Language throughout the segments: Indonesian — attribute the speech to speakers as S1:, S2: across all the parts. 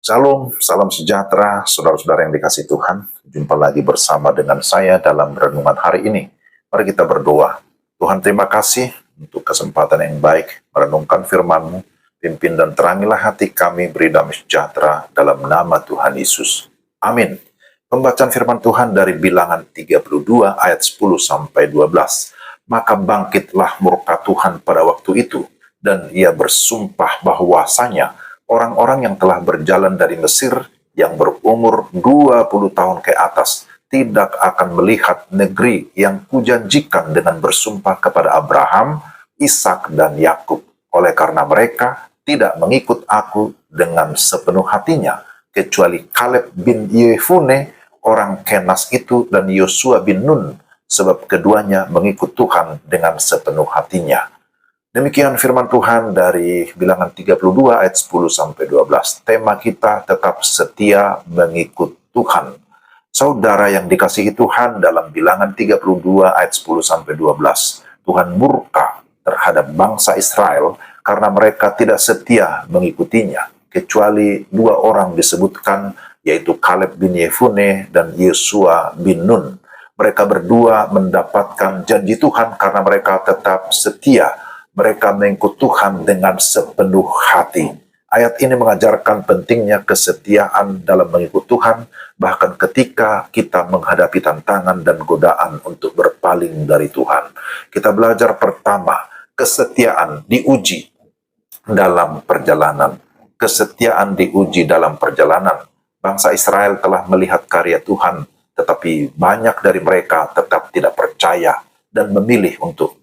S1: Salam, salam sejahtera, saudara-saudara yang dikasihi Tuhan. Jumpa lagi bersama dengan saya dalam renungan hari ini. Mari kita berdoa. Tuhan, terima kasih untuk kesempatan yang baik merenungkan firman-Mu. Pimpin dan terangilah hati kami, beri damai sejahtera dalam nama Tuhan Yesus. Amin. Pembacaan firman Tuhan dari Bilangan 32 ayat 10 sampai 12. Maka bangkitlah murka Tuhan pada waktu itu, dan ia bersumpah bahwasanya orang-orang yang telah berjalan dari Mesir yang berumur 20 tahun ke atas tidak akan melihat negeri yang kujanjikan dengan bersumpah kepada Abraham, Ishak dan Yakub. Oleh karena mereka tidak mengikut aku dengan sepenuh hatinya, kecuali Kaleb bin Yefune, orang Kenas itu, dan Yosua bin Nun, sebab keduanya mengikut Tuhan dengan sepenuh hatinya. Demikian firman Tuhan dari Bilangan 32 ayat 10 sampai 12. Tema kita tetap setia mengikut Tuhan. Saudara yang dikasihi Tuhan, dalam Bilangan 32 ayat 10 sampai 12, Tuhan murka terhadap bangsa Israel karena mereka tidak setia mengikutinya, kecuali dua orang disebutkan, yaitu Kaleb bin Yefune dan Yosua bin Nun. Mereka berdua mendapatkan janji Tuhan karena mereka tetap setia. Mereka mengikut Tuhan dengan sepenuh hati. Ayat ini mengajarkan pentingnya kesetiaan dalam mengikut Tuhan, bahkan ketika kita menghadapi tantangan dan godaan untuk berpaling dari Tuhan. Kita belajar pertama, kesetiaan diuji dalam perjalanan. Kesetiaan diuji dalam perjalanan. Bangsa Israel telah melihat karya Tuhan, tetapi banyak dari mereka tetap tidak percaya dan memilih untuk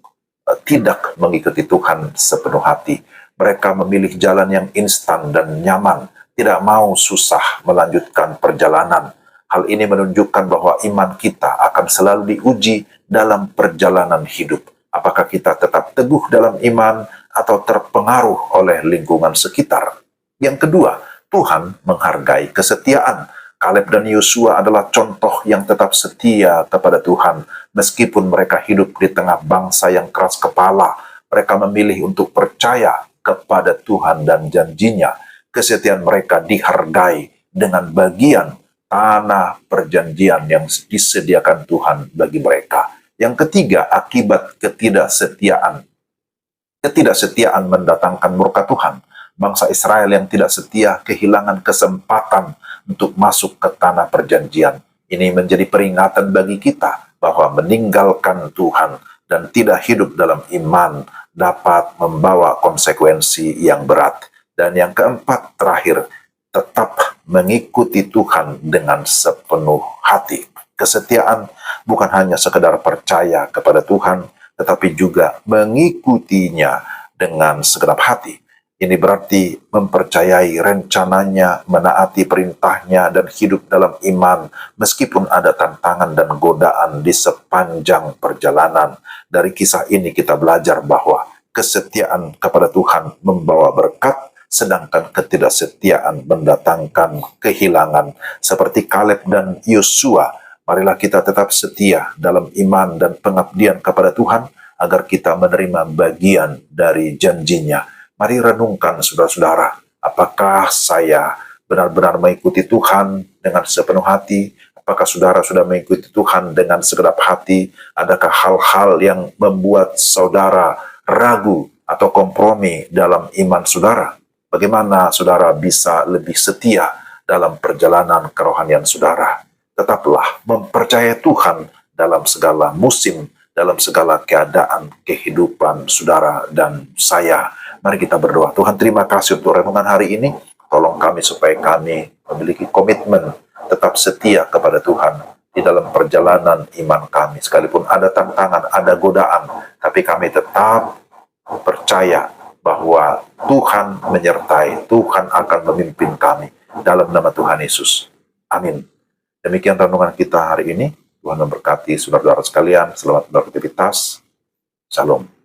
S1: tidak mengikuti Tuhan sepenuh hati. Mereka memilih jalan yang instan dan nyaman, tidak mau susah melanjutkan perjalanan. Hal ini menunjukkan bahwa iman kita akan selalu diuji dalam perjalanan hidup. Apakah kita tetap teguh dalam iman atau terpengaruh oleh lingkungan sekitar? Yang kedua, Tuhan menghargai kesetiaan. Kaleb dan Yosua adalah contoh yang tetap setia kepada Tuhan. Meskipun mereka hidup di tengah bangsa yang keras kepala, mereka memilih untuk percaya kepada Tuhan dan janjinya. Kesetiaan mereka dihargai dengan bagian tanah perjanjian yang disediakan Tuhan bagi mereka. Yang ketiga, akibat ketidaksetiaan. Ketidaksetiaan mendatangkan murka Tuhan. Bangsa Israel yang tidak setia kehilangan kesempatan untuk masuk ke tanah perjanjian. Ini menjadi peringatan bagi kita bahwa meninggalkan Tuhan dan tidak hidup dalam iman dapat membawa konsekuensi yang berat. Dan yang keempat, terakhir, tetap mengikuti Tuhan dengan sepenuh hati. Kesetiaan bukan hanya sekedar percaya kepada Tuhan, tetapi juga mengikutinya dengan segenap hati. Ini berarti mempercayai rencananya, menaati perintahnya, dan hidup dalam iman meskipun ada tantangan dan godaan di sepanjang perjalanan. Dari kisah ini kita belajar bahwa kesetiaan kepada Tuhan membawa berkat, sedangkan ketidaksetiaan mendatangkan kehilangan. Seperti Kaleb dan Yosua, marilah kita tetap setia dalam iman dan pengabdian kepada Tuhan agar kita menerima bagian dari janjinya. Mari renungkan saudara-saudara, apakah saya benar-benar mengikuti Tuhan dengan sepenuh hati? Apakah saudara sudah mengikuti Tuhan dengan segenap hati? Adakah hal-hal yang membuat saudara ragu atau kompromi dalam iman saudara? Bagaimana saudara bisa lebih setia dalam perjalanan kerohanian saudara? Tetaplah mempercayai Tuhan dalam segala musim, dalam segala keadaan kehidupan saudara dan saya. Mari kita berdoa. Tuhan, terima kasih untuk renungan hari ini. Tolong kami supaya kami memiliki komitmen tetap setia kepada Tuhan di dalam perjalanan iman kami. Sekalipun ada tantangan, ada godaan, tapi kami tetap percaya bahwa Tuhan menyertai, Tuhan akan memimpin kami dalam nama Tuhan Yesus. Amin. Demikian renungan kita hari ini. Tuhan memberkati saudara-saudara sekalian. Selamat beraktivitas. Shalom.